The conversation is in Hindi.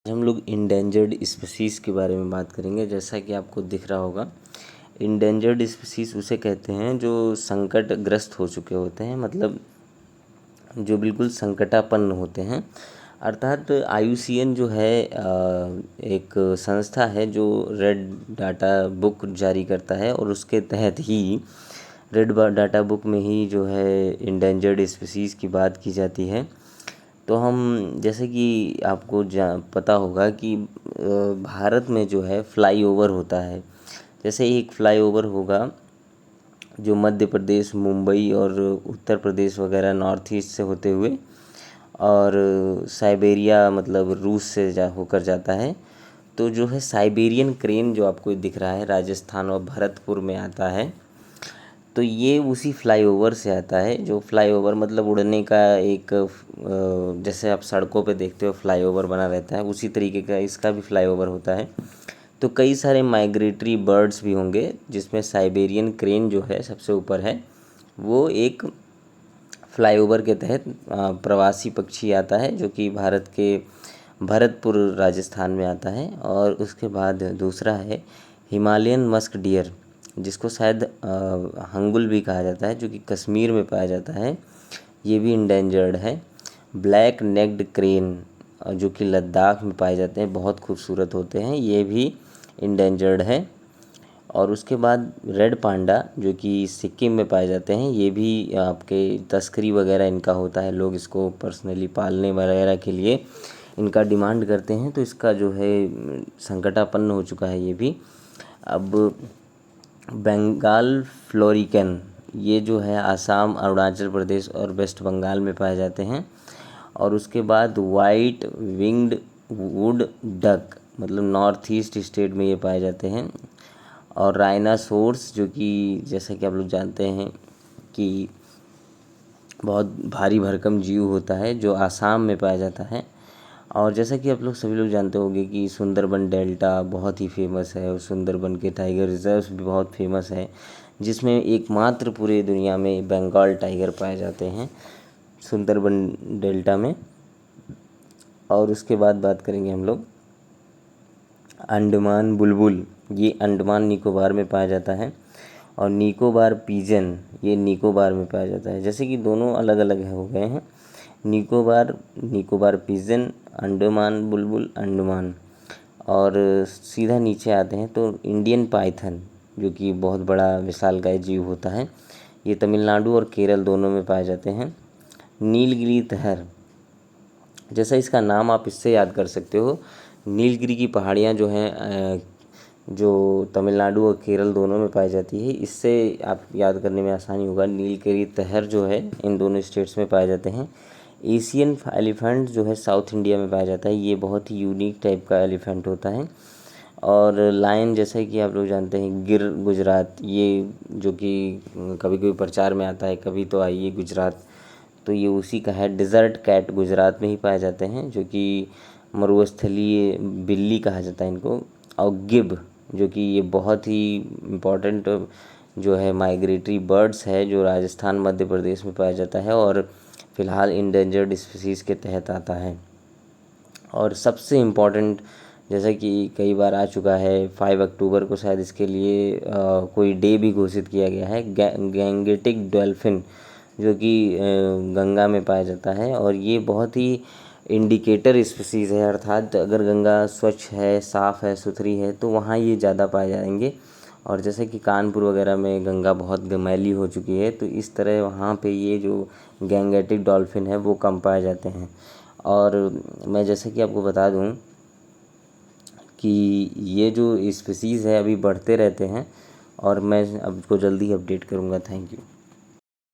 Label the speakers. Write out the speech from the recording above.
Speaker 1: हम लोग इंडेंजर्ड स्पीसीज़ के बारे में बात करेंगे। जैसा कि आपको दिख रहा होगा, इंडेंजर्ड स्पीसीज़ उसे कहते हैं जो संकटग्रस्त हो चुके होते हैं, मतलब जो बिल्कुल संकटापन्न होते हैं। अर्थात IUCN जो है एक संस्था है जो रेड डाटा बुक जारी करता है, और उसके तहत ही रेड डाटा बुक में ही जो है इंडेंजर्ड स्पीसीज़ की बात की जाती है। तो हम जैसे कि आपको पता होगा कि भारत में जो है फ्लाईओवर होता है। जैसे एक फ्लाईओवर होगा जो मध्य प्रदेश, मुंबई और उत्तर प्रदेश वगैरह नॉर्थ ईस्ट से होते हुए और साइबेरिया मतलब रूस से होकर जाता है। तो जो है साइबेरियन क्रेन जो आपको दिख रहा है राजस्थान और भरतपुर में आता है, तो ये उसी फ्लाईओवर से आता है। जो फ्लाईओवर मतलब उड़ने का एक जैसे आप सड़कों पे देखते हो फ्लाईओवर बना रहता है, उसी तरीके का इसका भी फ्लाईओवर होता है। तो कई सारे माइग्रेटरी बर्ड्स भी होंगे, जिसमें साइबेरियन क्रेन जो है सबसे ऊपर है, वो एक फ्लाईओवर के तहत प्रवासी पक्षी आता है जो कि भारत के भरतपुर राजस्थान में आता है। और उसके बाद दूसरा है हिमालयन मस्क डियर, जिसको शायद हंगुल भी कहा जाता है, जो कि कश्मीर में पाया जाता है। ये भी इंडेंजर्ड है। ब्लैक नेक्ड क्रेन जो कि लद्दाख में पाए जाते हैं, बहुत खूबसूरत होते हैं, ये भी इंडेंजर्ड है। और उसके बाद रेड पांडा जो कि सिक्किम में पाए जाते हैं, ये भी आपके तस्करी वगैरह इनका होता है, लोग इसको पर्सनली पालने वगैरह के लिए इनका डिमांड करते हैं, तो इसका जो है संकटापन्न हो चुका है ये भी। अब बंगाल फ्लोरिकन, ये जो है आसाम, अरुणाचल प्रदेश और वेस्ट बंगाल में पाए जाते हैं। और उसके बाद वाइट विंग्ड वुड डक, मतलब नॉर्थ ईस्ट स्टेट में ये पाए जाते हैं। और राइनासोर्स जो कि जैसा कि आप लोग जानते हैं कि बहुत भारी भरकम जीव होता है, जो आसाम में पाया जाता है। और जैसा कि आप लोग सभी लोग जानते होंगे कि सुंदरबन डेल्टा बहुत ही फेमस है, और सुंदरबन के टाइगर रिजर्व्स भी बहुत फेमस है, जिसमें एकमात्र पूरे दुनिया में बंगाल टाइगर पाए जाते हैं सुंदरबन डेल्टा में। और उसके बाद बात करेंगे हम लोग अंडमान बुलबुल, ये अंडमान निकोबार में पाया जाता है। और निकोबार पीजन, ये निकोबार में पाया जाता है। जैसे कि दोनों अलग अलग हो गए हैं, निकोबार पीजन, अंडमान बुलबुल, अंडमान। और सीधा नीचे आते हैं तो इंडियन पाइथन, जो कि बहुत बड़ा विशालकाय जीव होता है, ये तमिलनाडु और केरल दोनों में पाए जाते हैं। नीलगिरी तहर, जैसा इसका नाम आप इससे याद कर सकते हो, नीलगिरी की पहाड़ियाँ जो हैं जो तमिलनाडु और केरल दोनों में पाई जाती है, इससे आप याद करने में आसानी होगा। नीलगिरी तहर जो है इन दोनों स्टेट्स में पाए जाते हैं। एशियन एलिफेंट जो है साउथ इंडिया में पाया जाता है, ये बहुत ही यूनिक टाइप का एलिफेंट होता है। और लायन, जैसा कि आप लोग जानते हैं गिर गुजरात, ये जो कि कभी कभी प्रचार में आता है, कभी तो आइए गुजरात, तो ये उसी का है। डिज़र्ट कैट गुजरात में ही पाए जाते हैं, जो कि मरुस्थलीय बिल्ली कहा जाता है इनको। और गिब, जो कि ये बहुत ही इम्पोर्टेंट जो है माइग्रेटरी बर्ड्स है, जो राजस्थान मध्य प्रदेश में पाया जाता है और फ़िलहाल इंडेंजर्ड स्पीसीज़ के तहत आता है। और सबसे इम्पोर्टेंट, जैसा कि कई बार आ चुका है, 5 अक्टूबर को शायद इसके लिए कोई डे भी घोषित किया गया है, गैंगेटिक डॉल्फिन, जो कि गंगा में पाया जाता है। और ये बहुत ही इंडिकेटर स्पीसीज़ है, अर्थात अगर गंगा स्वच्छ है, साफ़ है, सुथरी है, तो वहाँ ये ज़्यादा पाए जाएंगे। और जैसे कि कानपुर वगैरह में गंगा बहुत मैली हो चुकी है, तो इस तरह वहाँ पे ये जो गैंगेटिक डॉल्फिन है वो कम पाए जाते हैं। और मैं जैसे कि आपको बता दूं कि ये जो स्पीसीज़ है अभी बढ़ते रहते हैं, और मैं आपको जल्दी अपडेट करूँगा। Thank you.